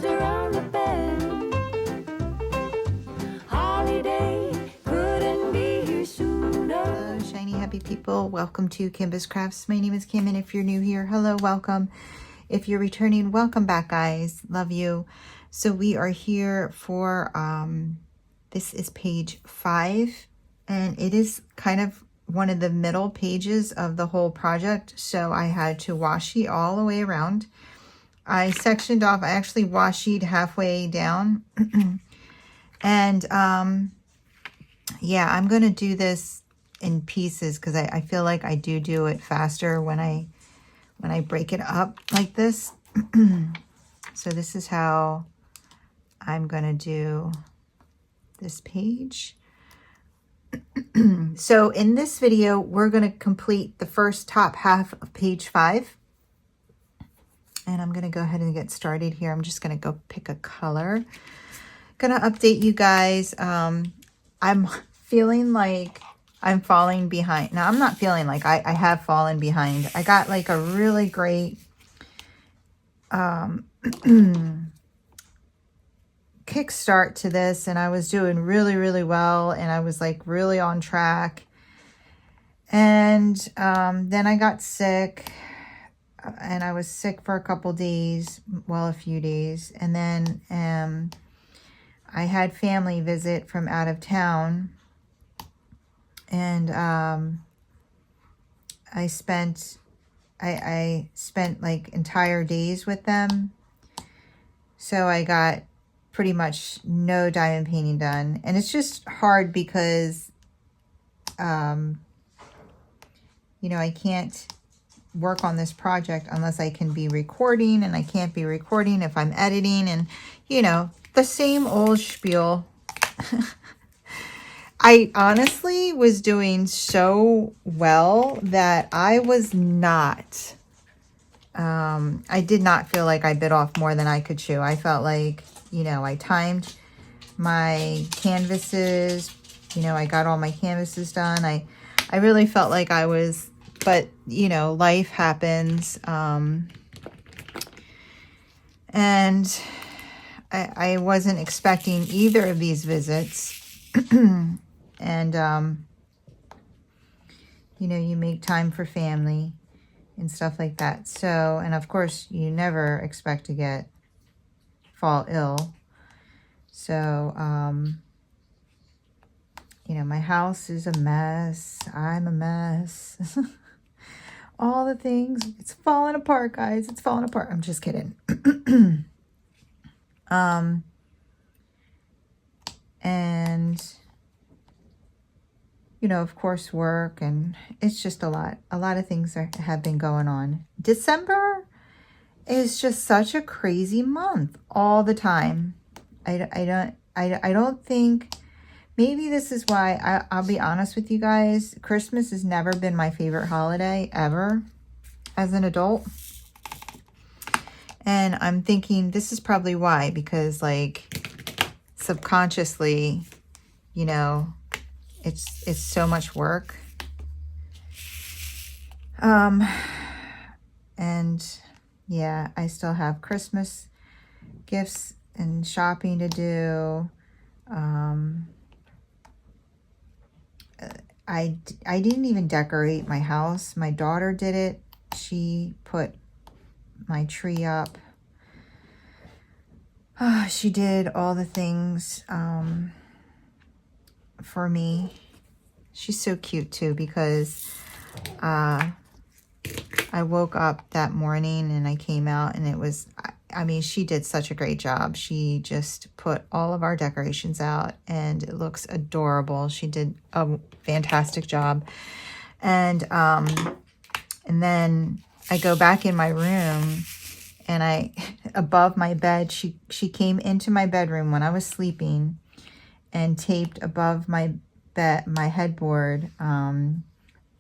tossed around the bend. Holiday couldn't be here sooner. Hello, shiny happy people. Welcome to Kimbaskrafts. My name is Kim, and if you're new here, hello, welcome. If you're returning, welcome back, guys. Love you. So we are here for, this is page 5, and it is kind of one of the middle pages of the whole project. So I had to washi all the way around. I sectioned off, I actually washied halfway down. And yeah, I'm going to do this in pieces because I feel like I do it faster when I break it up like this. So this is how I'm going to do this page. So in this video, we're going to complete the first top half of page 5. And I'm going to go ahead and get started here. I'm just going to go pick a color. Going to update you guys. I'm feeling like I'm falling behind. Now, I'm not feeling like I have fallen behind. I got like a really great kickstart to this, and I was doing really well, and I was like really on track. And then I got sick, and I was sick for a couple days, well, a few days, and then I had family visit from out of town, and I spent like entire days with them, so I got pretty much no diamond painting done. And it's just hard because you know, I can't work on this project unless I can be recording, and I can't be recording if I'm editing, and you know, the same old spiel. I honestly was doing so well that I was not I did not feel like I bit off more than I could chew. I felt like, you know, I timed my canvases, you know, I got all my canvases done. I really felt like I was, but you know, life happens. And I wasn't expecting either of these visits. And, you know, you make time for family and stuff like that. So, and of course, you never expect to fall ill. So, you know, my house is a mess. I'm a mess. All the things. It's falling apart, guys. It's falling apart. I'm just kidding. And, you know, of course, work, and it's just a lot of things that have been going on. December is just such a crazy month all the time. I don't think, maybe this is why, I'll be honest with you guys, Christmas has never been my favorite holiday ever as an adult. And I'm thinking this is probably why, because like subconsciously, you know, it's so much work. And yeah, I still have Christmas gifts and shopping to do. I didn't even decorate my house. My daughter did it. She put my tree up. She did all the things for me. She's so cute too, because I woke up that morning and I came out, and it was, I mean, she did such a great job. She just put all of our decorations out, and it looks adorable. She did a fantastic job. And then I go back in my room, and above my bed, she came into my bedroom when I was sleeping and taped above my bed, my headboard,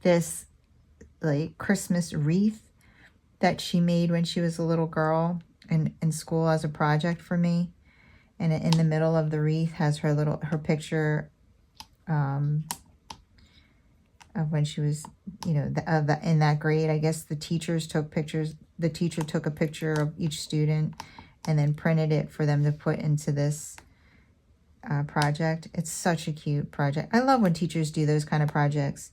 this like Christmas wreath that she made when she was a little girl in school as a project for me. And in the middle of the wreath has her picture of when she was, you know, in that grade. I guess the teachers took pictures. The teacher took a picture of each student, and then printed it for them to put into this project. It's such a cute project. I love when teachers do those kind of projects.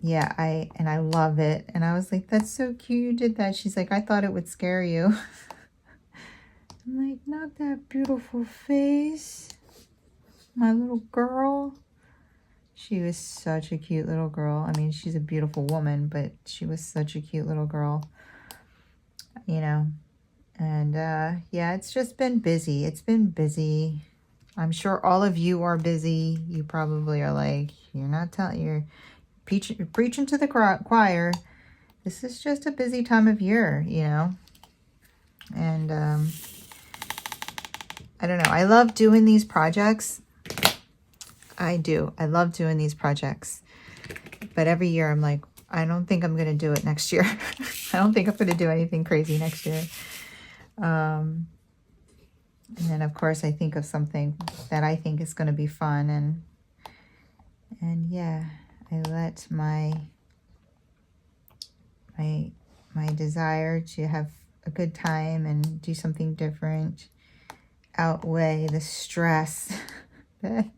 Yeah, I love it. And I was like, that's so cute you did that. She's like, I thought it would scare you. I'm like, not that beautiful face. My little girl. She was such a cute little girl. I mean, she's a beautiful woman, but she was such a cute little girl. You know. And yeah, it's just been busy. It's been busy. I'm sure all of you are busy. You probably are like, you're preaching to the choir. This is just a busy time of year, you know. And I don't know. I love doing these projects. I do. I love doing these projects. But every year I'm like, I don't think I'm going to do it next year. I don't think I'm going to do anything crazy next year. And then of course I think of something that I think is going to be fun, and yeah, I let my desire to have a good time and do something different outweigh the stress that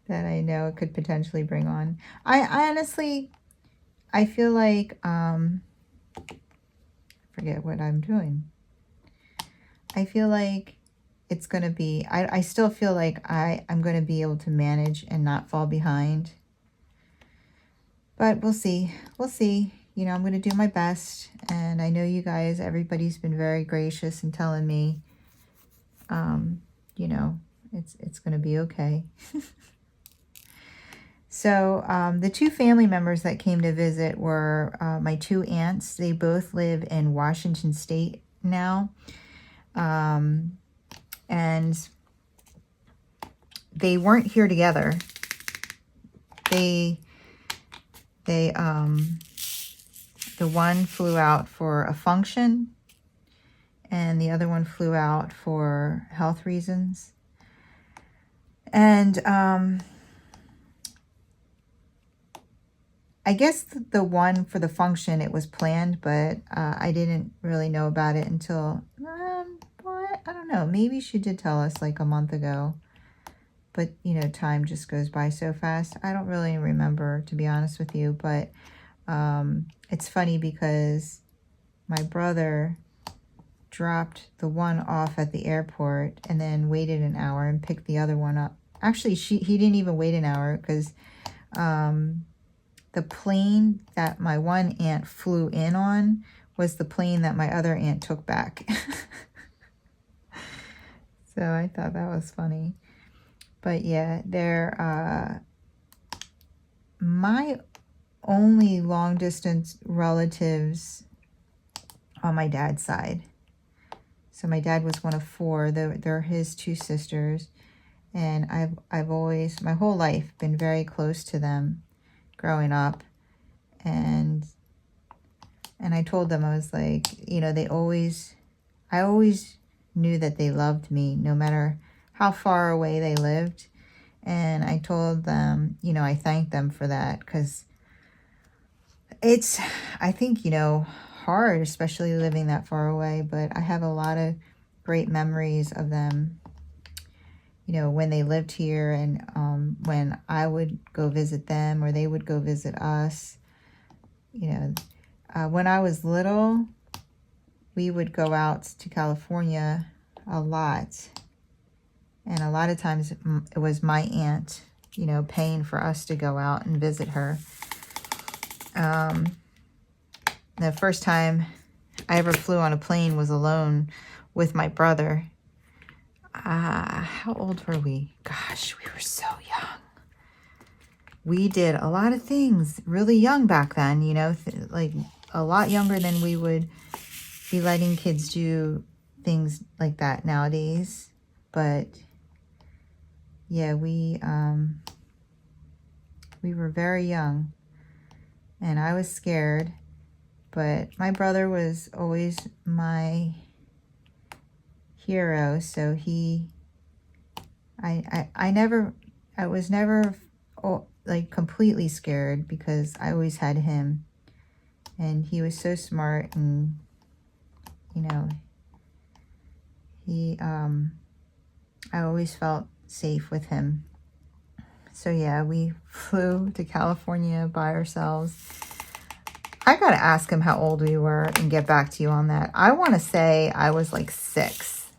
I know it could potentially bring on. I honestly, I feel like forget what I'm doing. I feel like it's going to be, I still feel like I'm going to be able to manage and not fall behind. But we'll see. We'll see. You know, I'm going to do my best. And I know you guys, everybody's been very gracious in telling me, you know, it's going to be okay. So the two family members that came to visit were my two aunts. They both live in Washington State now. And they weren't here together. The one flew out for a function, and the other one flew out for health reasons. And I guess the one for the function, it was planned, but I didn't really know about it until, I don't know, maybe she did tell us like a month ago. But, you know, time just goes by so fast. I don't really remember, to be honest with you. But it's funny because my brother dropped the one off at the airport and then waited an hour and picked the other one up. Actually, he didn't even wait an hour because the plane that my one aunt flew in on was the plane that my other aunt took back. So I thought that was funny. But yeah, they're my only long distance relatives on my dad's side. So my dad was one of four. They're his two sisters. And I've always, my whole life, been very close to them growing up. And I told them, I was like, you know, I always knew that they loved me no matter how far away they lived. And I told them, you know, I thanked them for that because it's, I think, you know, hard, especially living that far away. But I have a lot of great memories of them, you know, when they lived here and when I would go visit them or they would go visit us. You know, when I was little, we would go out to California a lot. And a lot of times it was my aunt, you know, paying for us to go out and visit her. The first time I ever flew on a plane was alone with my brother. How old were we? Gosh, we were so young. We did a lot of things really young back then, you know, like a lot younger than we would be letting kids do things like that nowadays. But yeah, we were very young and I was scared, but my brother was always my hero. So I was never like completely scared because I always had him, and he was so smart, and you know, I always felt safe with him. So yeah, we flew to California by ourselves. I gotta ask him how old we were and get back to you on that. I want to say I was like 6,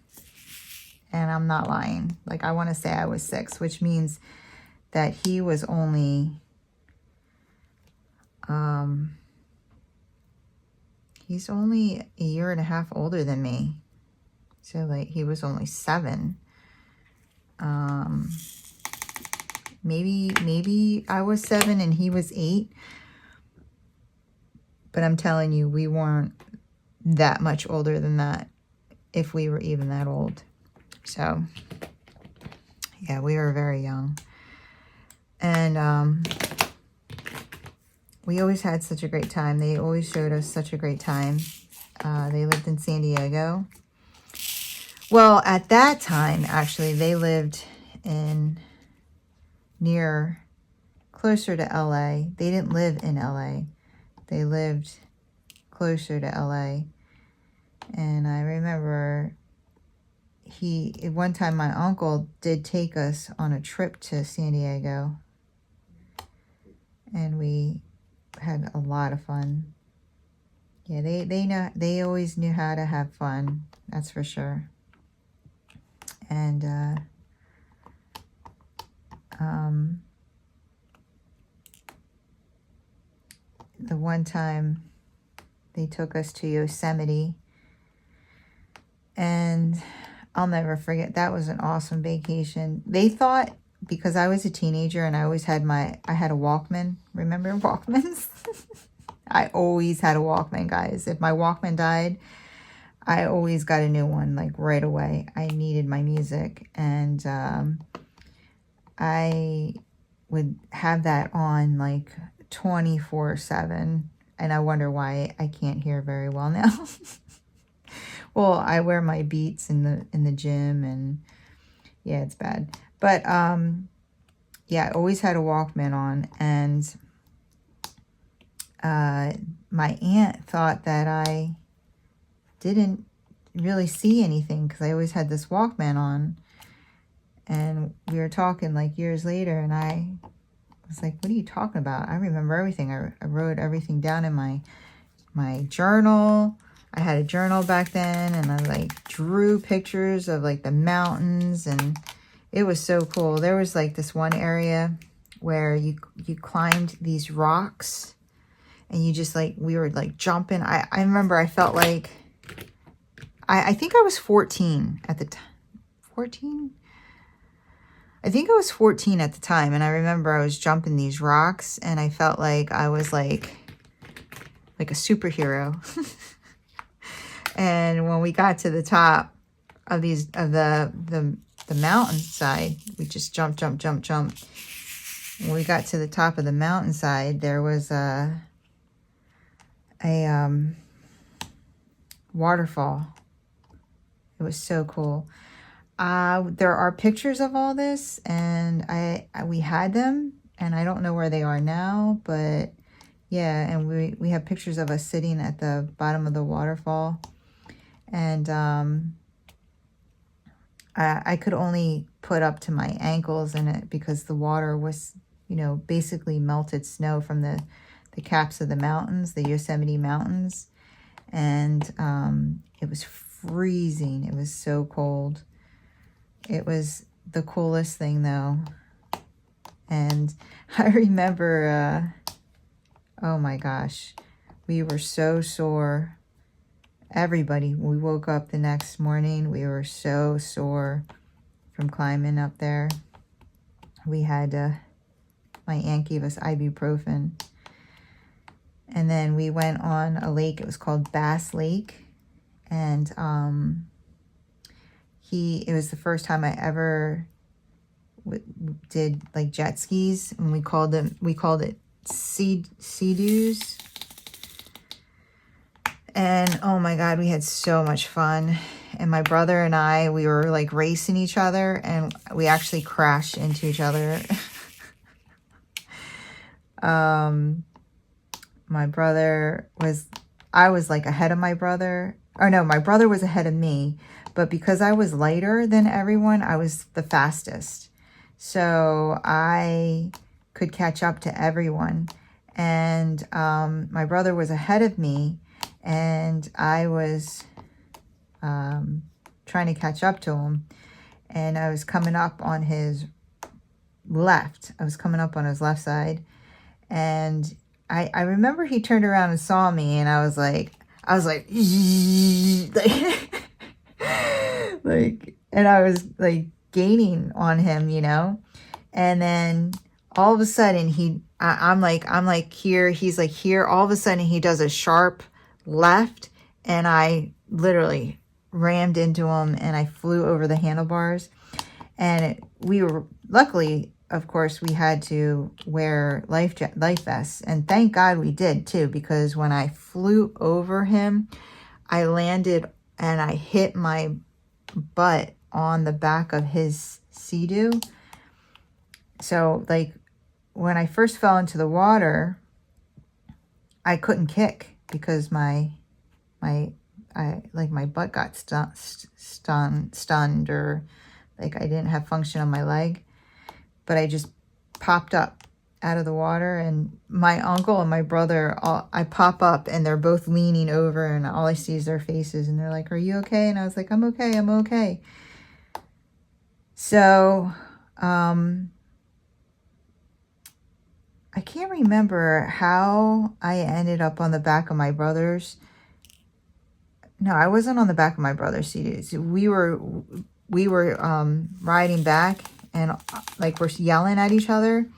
and I'm not lying. Like, I want to say I was 6, which means that he was only, he's only a year and a half older than me. So like, he was only 7. Maybe I was 7 and he was 8. But I'm telling you, we weren't that much older than that, if we were even that old. So, yeah, we were very young. And we always had such a great time. They always showed us such a great time. They lived in San Diego. Well, at that time, actually, they lived closer to LA. They didn't live in LA. They lived closer to LA. And I remember one time my uncle did take us on a trip to San Diego. And we had a lot of fun. Yeah, they always knew how to have fun. That's for sure. And the one time they took us to Yosemite, and I'll never forget, that was an awesome vacation. They thought, because I was a teenager and I always had I had a Walkman. Remember Walkmans? I always had a Walkman, guys. If my Walkman died, I always got a new one, like right away. I needed my music, and I would have that on like 24/7, and I wonder why I can't hear very well now. Well, I wear my Beats in the gym, and yeah, it's bad. But yeah, I always had a Walkman on, and my aunt thought that I didn't really see anything because I always had this Walkman on. And we were talking like years later, and I was like, what are you talking about? I remember everything. I wrote everything down in my journal. I had a journal back then, and I like drew pictures of like the mountains, and it was so cool. There was like this one area where you climbed these rocks, and you just like, we were like jumping. I remember I felt like, I think I was 14 at the time. 14? I think I was 14 at the time, and I remember I was jumping these rocks, and I felt like I was like a superhero. And when we got to the top of the mountainside, we just jump. When we got to the top of the mountainside, there was a waterfall. It was so cool. There are pictures of all this, and we had them, and I don't know where they are now, but yeah, and we have pictures of us sitting at the bottom of the waterfall, and I could only put up to my ankles in it because the water was, basically melted snow from the caps of the mountains, the Yosemite mountains, and it was freezing. It was so cold. It was the coolest thing, though. And I remember, oh my gosh, we were so sore. Everybody, we woke up the next morning, we were so sore from climbing up there. We had, my aunt gave us ibuprofen. And then we went on a lake. It was called Bass Lake. And it was the first time I ever did like jet skis, and we called it Sea-Doos. And oh my God, we had so much fun. And my brother and I, we were like racing each other, and we actually crashed into each other. My brother was, I was like ahead of my brother. Or no, my brother was ahead of me. But because I was lighter than everyone, I was the fastest. So I could catch up to everyone. And my brother was ahead of me. And I was trying to catch up to him. And I was coming up on his left. I was coming up on his left side. And I remember he turned around and saw me, and I was like, like, and I was like gaining on him, you know. And then all of a sudden I'm like here, he's like here. All of a sudden he does a sharp left, and I literally rammed into him, and I flew over the handlebars. And we were luckily, of course, we had to wear life vests, and thank God we did too, because when I flew over him, I landed and I hit my butt on the back of his sea-doo. So like when I first fell into the water, I couldn't kick because my butt got stunned, or like I didn't have function on my leg. But I just popped up out of the water, and my uncle and my brother, I pop up, and they're both leaning over, and all I see is their faces, and they're like, "Are you okay?" And I was like, "I'm okay, I'm okay." So, I can't remember how I ended up on the back of my brother's. No, I wasn't on the back of my brother's seat. We were riding back, and like we're yelling at each other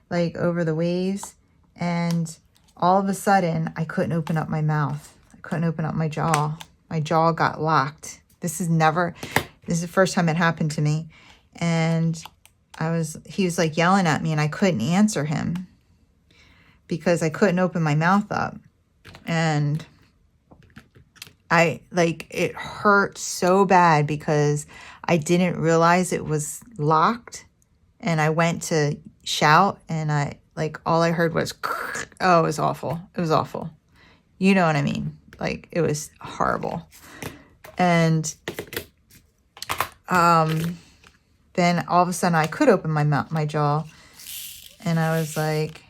like over the waves, and all of a sudden I couldn't open up my mouth. I couldn't open up my jaw. My jaw got locked. This is the first time it happened to me. And he was like yelling at me, and I couldn't answer him because I couldn't open my mouth up. And it hurt so bad because I didn't realize it was locked, and I went to shout, and all I heard was, oh, it was awful. It was awful. You know what I mean? Like, it was horrible. And then all of a sudden I could open my jaw, and I was like,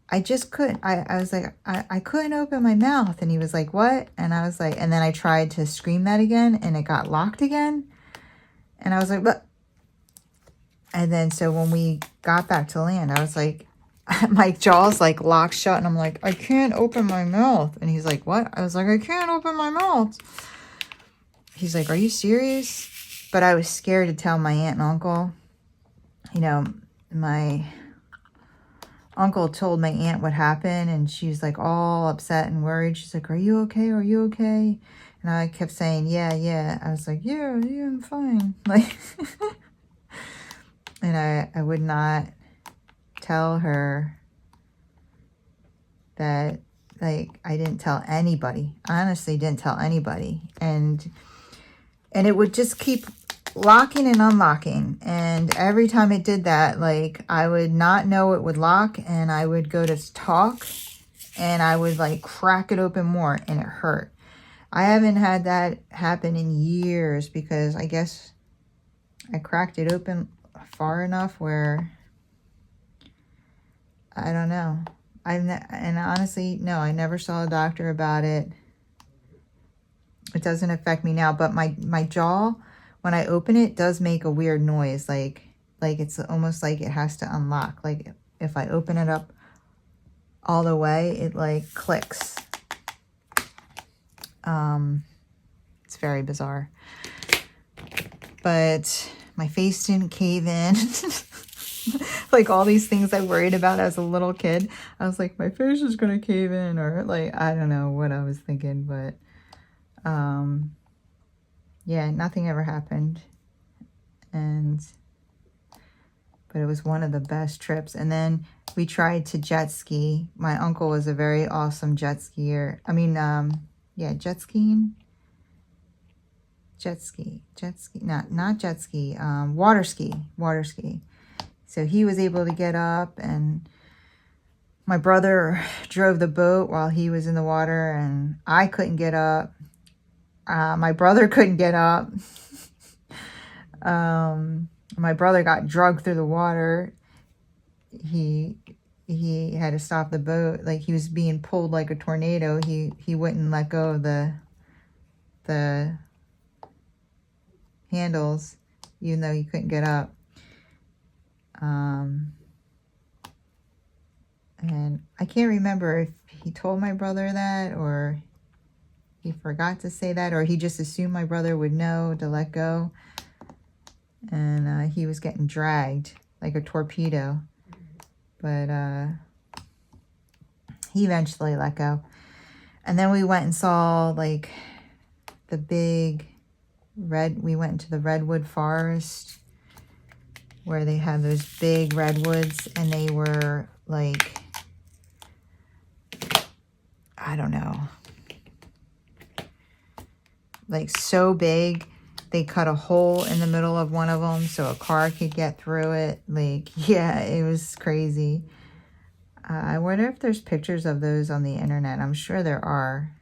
I just couldn't. I was like, I couldn't open my mouth. And he was like, what? And I was like, and then I tried to scream that again, and it got locked again. And I was like, but. And then so when we got back to land, I was like, my jaw's like locked shut, and I'm like, I can't open my mouth. And he's like, what? I was like, I can't open my mouth. He's like, are you serious? But I was scared to tell my aunt and uncle. You know, my uncle told my aunt what happened, and she was like all upset and worried. She's like, are you okay? Are you okay? And I kept saying, yeah. I was like, yeah, I'm fine. Like, and I would not tell her that, like, I didn't tell anybody. I honestly didn't tell anybody. And it would just keep locking and unlocking. And every time it did that, like, I would not know it would lock, and I would go to talk, and I would like crack it open more, and it hurt. I haven't had that happen in years because I guess I cracked it open far enough where, I don't know. And honestly, no, I never saw a doctor about it. It doesn't affect me now, but my jaw, when I open it, does make a weird noise. Like it's almost like it has to unlock. Like if I open it up all the way, it like clicks. It's very bizarre. But my face didn't cave in. Like all these things I worried about as a little kid. I was like, my face is going to cave in, or like, I don't know what I was thinking, but yeah, nothing ever happened. But it was one of the best trips. And then we tried to jet ski. My uncle was a very awesome jet skier. I mean, yeah, jet skiing. Jet ski, not jet ski, water ski. So he was able to get up, and my brother drove the boat while he was in the water, and I couldn't get up. My brother couldn't get up. My brother got drugged through the water. He had to stop the boat. Like, he was being pulled like a tornado. He wouldn't let go of the handles, even though he couldn't get up. And I can't remember if he told my brother that, or he forgot to say that, or he just assumed my brother would know to let go. And he was getting dragged like a torpedo. But he eventually let go. And then we went and saw like the big we went into the redwood forest where they had those big redwoods, and they were like, I don't know, like so big. They cut a hole in the middle of one of them so a car could get through it. Like, yeah, it was crazy. I wonder if there's pictures of those on the internet. I'm sure there are.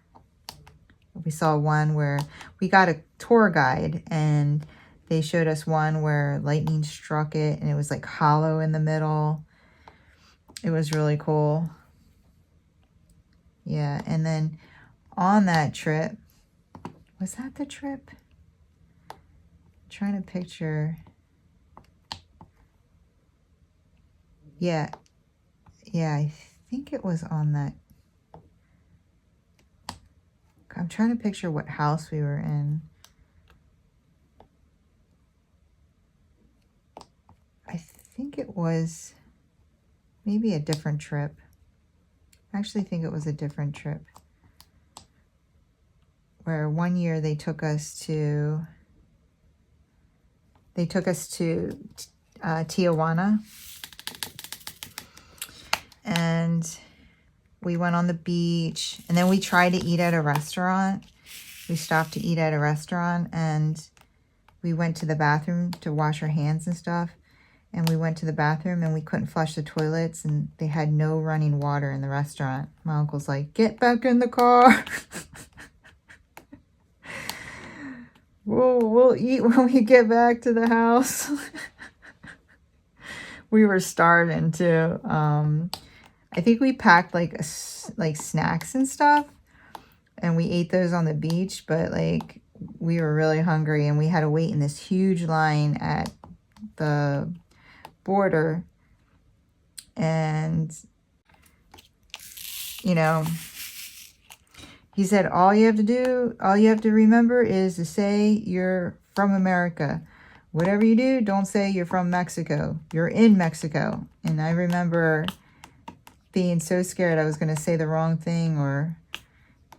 We saw one where we got a tour guide, and they showed us one where lightning struck it, and it was like hollow in the middle. It was really cool. Yeah, and then on that trip, was that the trip? Trying to picture. Yeah, I think it was on that. I'm trying to picture what house we were in. I think it was maybe a different trip. I actually think it was a different trip, where one year they took us to Tijuana, and we went on the beach, and then we tried to eat at a restaurant. We stopped to eat at a restaurant, and we went to the bathroom to wash our hands and stuff, and we went to the bathroom, and we couldn't flush the toilets, and they had no running water in the restaurant. My uncle's like, "Get back in the car." We'll eat when we get back to the house. We were starving too. I think we packed like snacks and stuff, and we ate those on the beach. But like, we were really hungry, and we had to wait in this huge line at the border. And you know, he said, all you have to remember is to say you're from America. Whatever you do, don't say you're from Mexico. You're in Mexico. And I remember being so scared I was going to say the wrong thing, or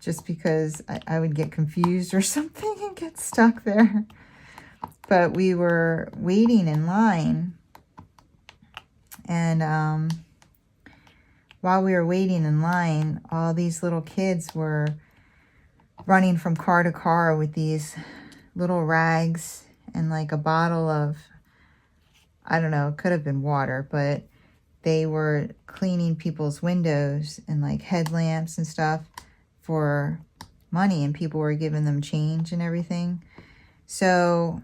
just because I would get confused or something and get stuck there. But we were waiting in line. And while we were waiting in line, all these little kids were running from car to car with these little rags and like a bottle of, I don't know, it could have been water, but they were cleaning people's windows and like headlamps and stuff for money, and people were giving them change and everything. So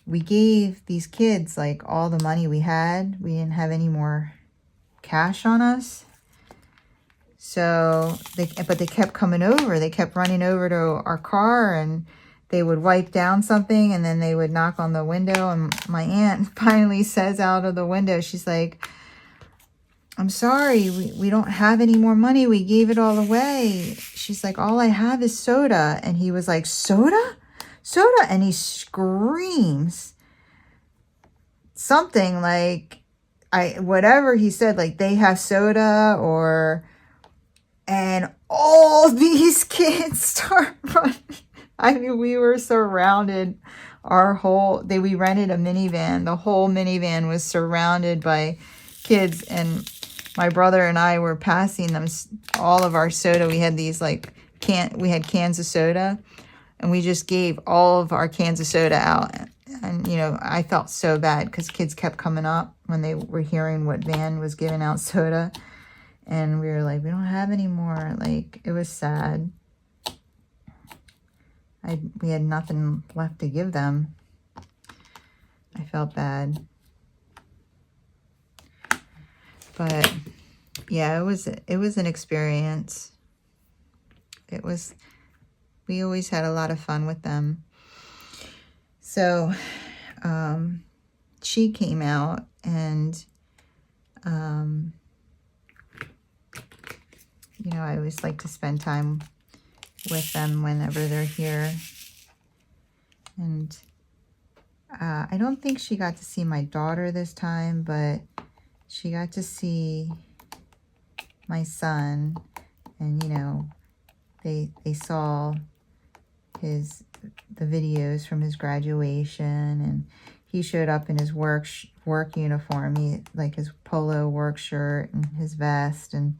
we gave these kids like all the money we had. We didn't have any more cash on us. So they kept coming over. They kept running over to our car, and they would wipe down something, and then they would knock on the window. And my aunt finally says out of the window, she's like, "I'm sorry, we don't have any more money. We gave it all away." She's like, "All I have is soda." And he was like, "Soda? Soda?" And he screams something like, whatever he said, like they have soda, or, and all these kids start running. I mean, we were surrounded. We rented a minivan. The whole minivan was surrounded by kids, and my brother and I were passing them all of our soda. We had these like we had cans of soda, and we just gave all of our cans of soda out. And you know, I felt so bad because kids kept coming up when they were hearing what van was giving out soda. And we were like, we don't have any more. Like, it was sad. We had nothing left to give them. I felt bad. But yeah, it was an experience. We always had a lot of fun with them. So she came out, and you know, I always like to spend time with them whenever they're here. And I don't think she got to see my daughter this time, but she got to see my son. And, you know, they saw the videos from his graduation, and he showed up in his work uniform, like his polo work shirt and his vest. And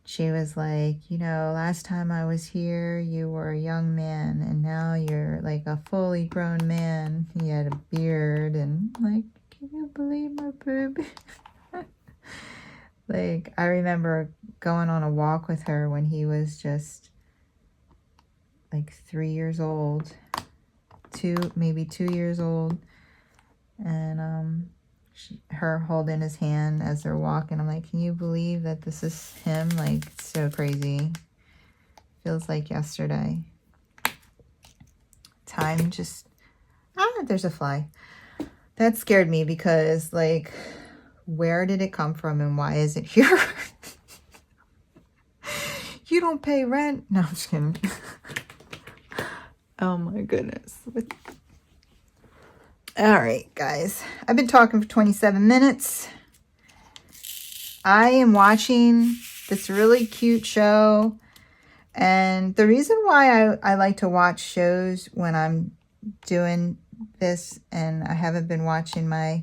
she was like, you know, last time I was here, you were a young man, and now you're like a fully grown man. He had a beard, and like, can you believe my baby? Like, I remember going on a walk with her when he was just like 3 years old, maybe 2 years old, and her holding his hand as they're walking. I'm like, can you believe that this is him? Like, it's so crazy. Feels like yesterday. Time just, there's a fly. That scared me because, like, where did it come from and why is it here? You don't pay rent? No, I'm just kidding. Oh my goodness. All right, guys. I've been talking for 27 minutes. I am watching this really cute show. And the reason why I like to watch shows when I'm doing this and I haven't been watching my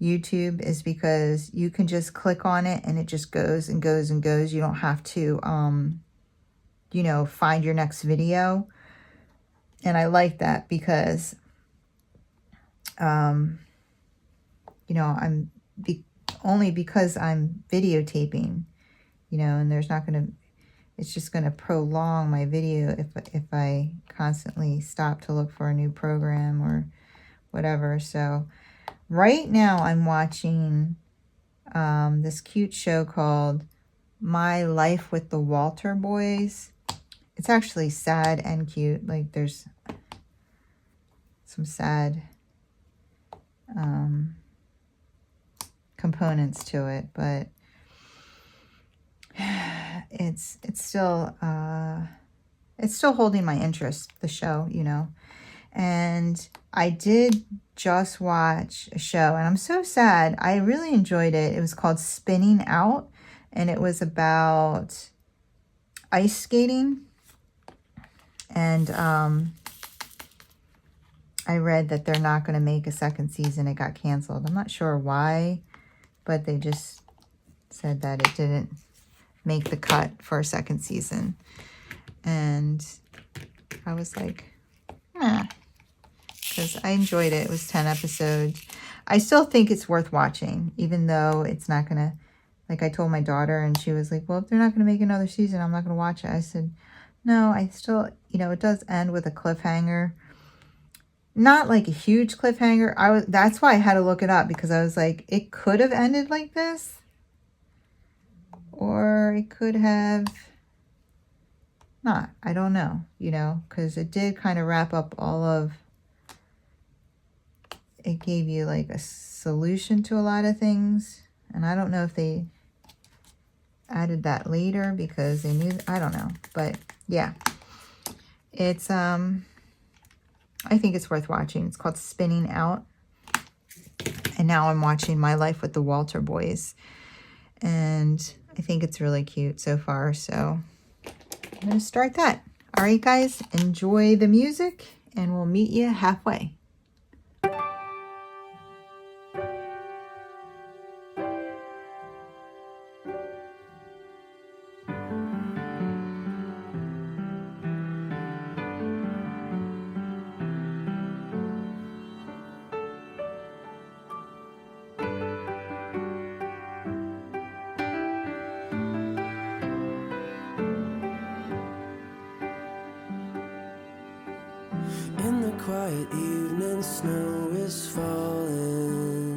YouTube is because you can just click on it and it just goes and goes and goes. You don't have to, you know, find your next video. And I like that because, you know, only because I'm videotaping, you know, and there's not going to, it's just going to prolong my video if I constantly stop to look for a new program or whatever. So right now I'm watching this cute show called My Life with the Walter Boys. It's actually sad and cute. Like, there's some sad components to it, but it's still holding my interest, the show, you know. And I did just watch a show, and I'm so sad. I really enjoyed it. It was called Spinning Out, and it was about ice skating. And I read that they're not going to make a second season. It got canceled. I'm not sure why, but they just said that it didn't make the cut for a second season. And I was like, because I enjoyed it. It was 10 episodes. I still think it's worth watching, even though it's not going to, like, I told my daughter and she was like, well, if they're not going to make another season, I'm not going to watch it. I said, no, I still, you know, it does end with a cliffhanger. Not like a huge cliffhanger. That's why I had to look it up, because I was like, it could have ended like this, or it could have not. I don't know, you know, because it did kind of wrap up all of, it gave you like a solution to a lot of things. And I don't know if they added that later because they knew, I don't know. But yeah, it's, I think it's worth watching. It's called Spinning Out. And now I'm watching My Life with the Walter Boys. And I think it's really cute so far. So I'm going to start that. All right, guys, enjoy the music and we'll meet you halfway. quiet evening, snow is falling,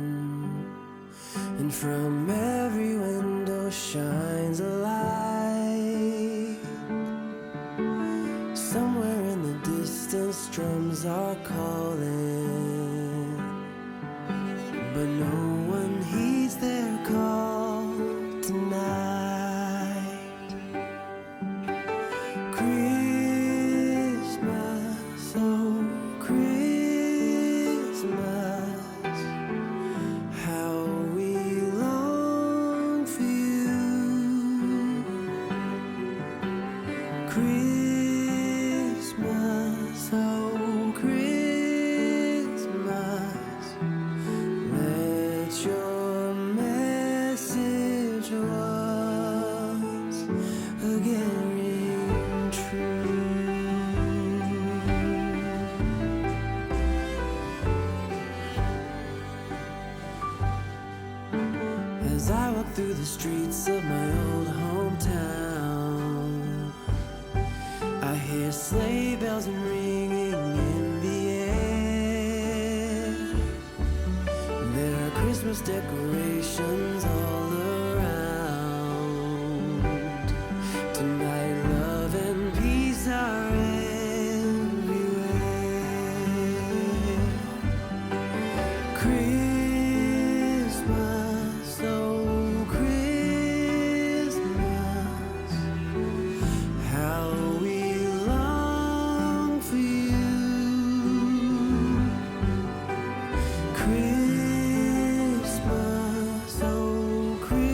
and from every window shines a light. Somewhere in the distance, drums are calling, but no one heeds their call tonight. Christmas, oh Christmas, how we long for you. Christmas, oh Christmas, let your message once again ring true. As I walk through the streets of my old hometown, I hear sleigh bells ringing in the air. There are Christmas decorations all around. Tonight love and peace are everywhere. Christmas, oh Christmas, how we long for you. Christmas, oh Christmas,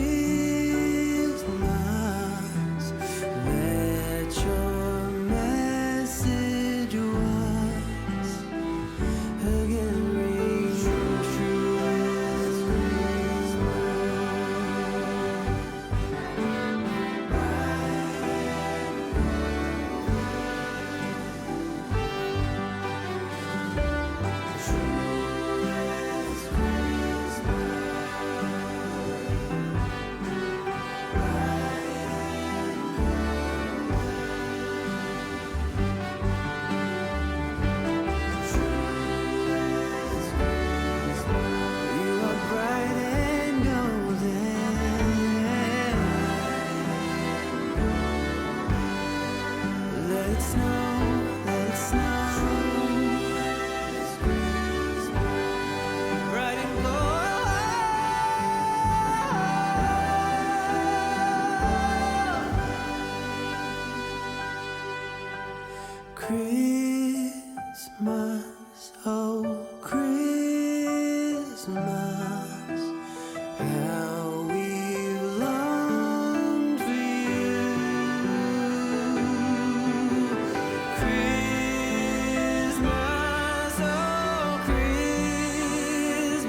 let your message once again ring true. You are bright and golden. Let it snow, let it snow. Bright and gold. Christmas, oh Christmas, how we long for you. Christmas, oh Christmas,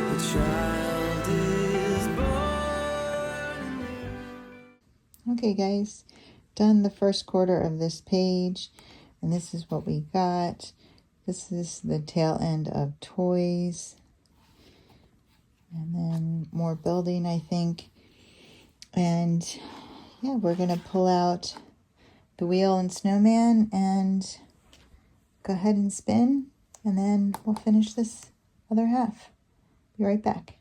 the child is born. Okay, guys, done the first quarter of this page, and this is what we got. This is the tail end of toys, and then more building, I think. And yeah, we're gonna pull out the wheel and snowman and go ahead and spin, and then we'll finish this other half. Be right back.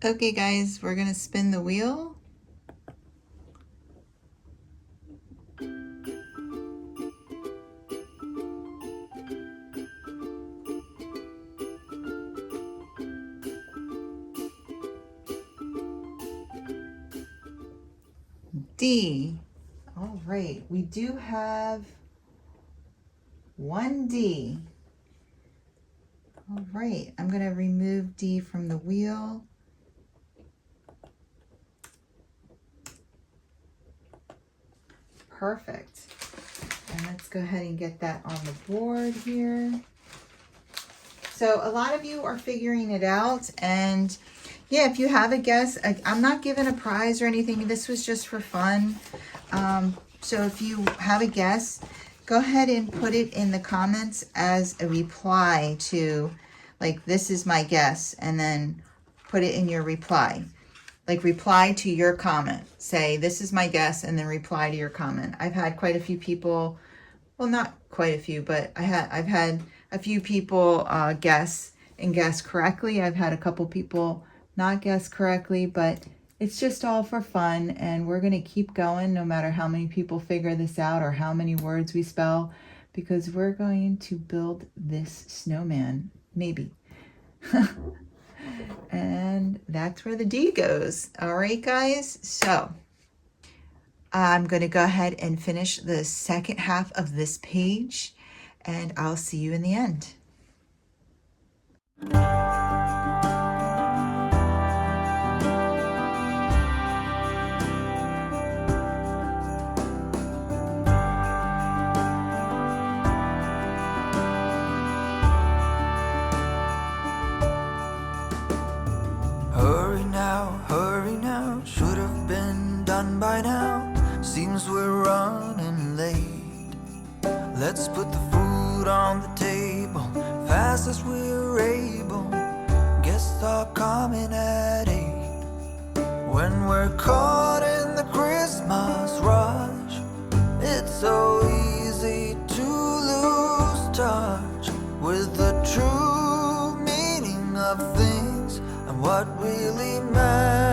Okay, guys, we're gonna spin the wheel. D. All right, we do have one D. All right, I'm going to remove D from the wheel. Perfect. And let's go ahead and get that on the board here. So a lot of you are figuring it out, and yeah, if you have a guess, I'm not giving a prize or anything. This was just for fun. So if you have a guess, go ahead and put it in the comments as a reply to, like, this is my guess, and then put it in your reply. Like, reply to your comment. Say, this is my guess, and then reply to your comment. I've had quite a few people, well, not quite a few, but I've had a few people guess and guess correctly. I've had a couple people not guess correctly, but it's just all for fun, and we're going to keep going no matter how many people figure this out or how many words we spell, because we're going to build this snowman, maybe. And that's where the D goes. All right, guys. So I'm going to go ahead and finish the second half of this page, and I'll see you in the end. Hurry now, should have been done by now. Seems we're running late. Let's put the food on the table, fast as we're able. Guests are coming at 8. When we're caught in the Christmas rush, it's so easy to lose touch with the true meaning of things and what really matters.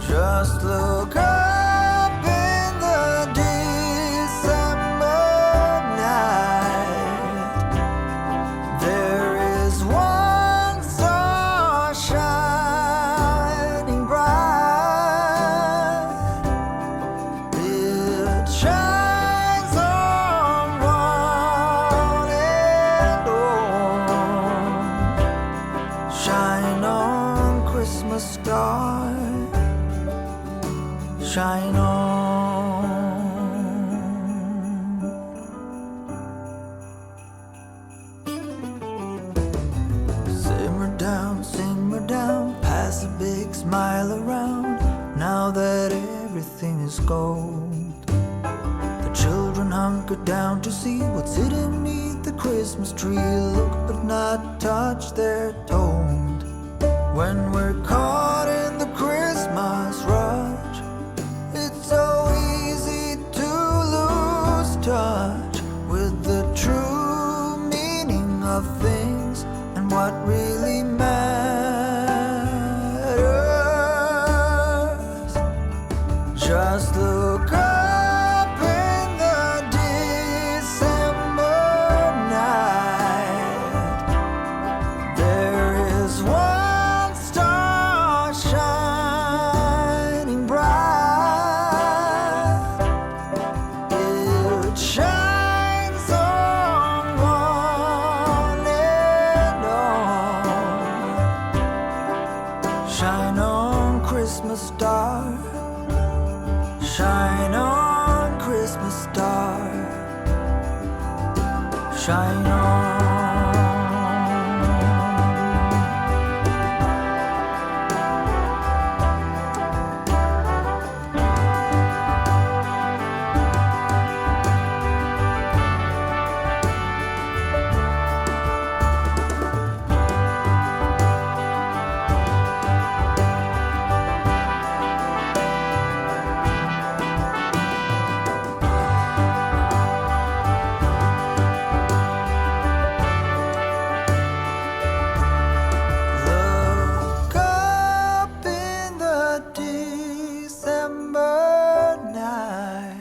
Just look up in the December night. There is one star shining bright. It shines on one and all. Shine on, Christmas star. Shine on. Simmer down, pass a big smile around. Now that everything is gold, the children hunker down to see what's hidden beneath the Christmas tree. Look but not touch, they're told. When we're caught in the Christmas rush, it's so easy to lose touch with the true meaning of things and what really matters. Just look up in the December night. There is one star shining bright. It shines on one and all. Shine on, Christmas star. Shine on, Christmas star. Shine on. Look up in the December night.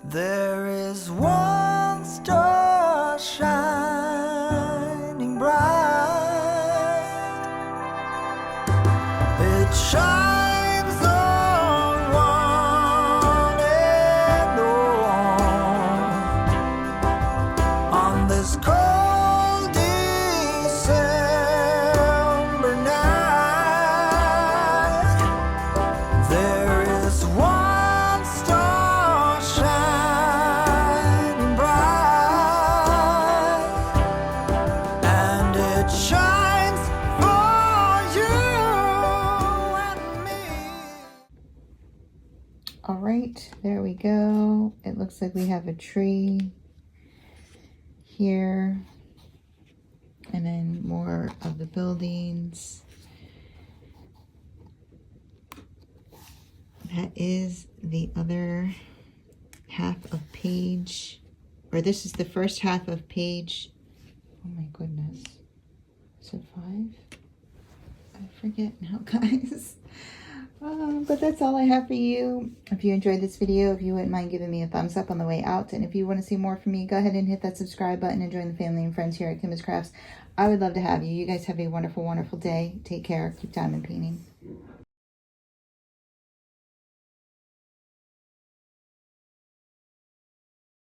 There is one star shining bright. It shines on one and all. On this cold December night, there is one star shining bright, and it shines for you and me. All right, there we go. It looks like we have a tree here, and then more of the buildings. That is the other half of page, or this is the first half of page, oh my goodness, is it 5? I forget now, guys. But that's all I have for you. If you enjoyed this video, if you wouldn't mind giving me a thumbs up on the way out, and if you want to see more from me, go ahead and hit that subscribe button and join the family and friends here at Kimbaskrafts. I would love to have you. You guys have a wonderful, wonderful day. Take care. Keep diamond painting.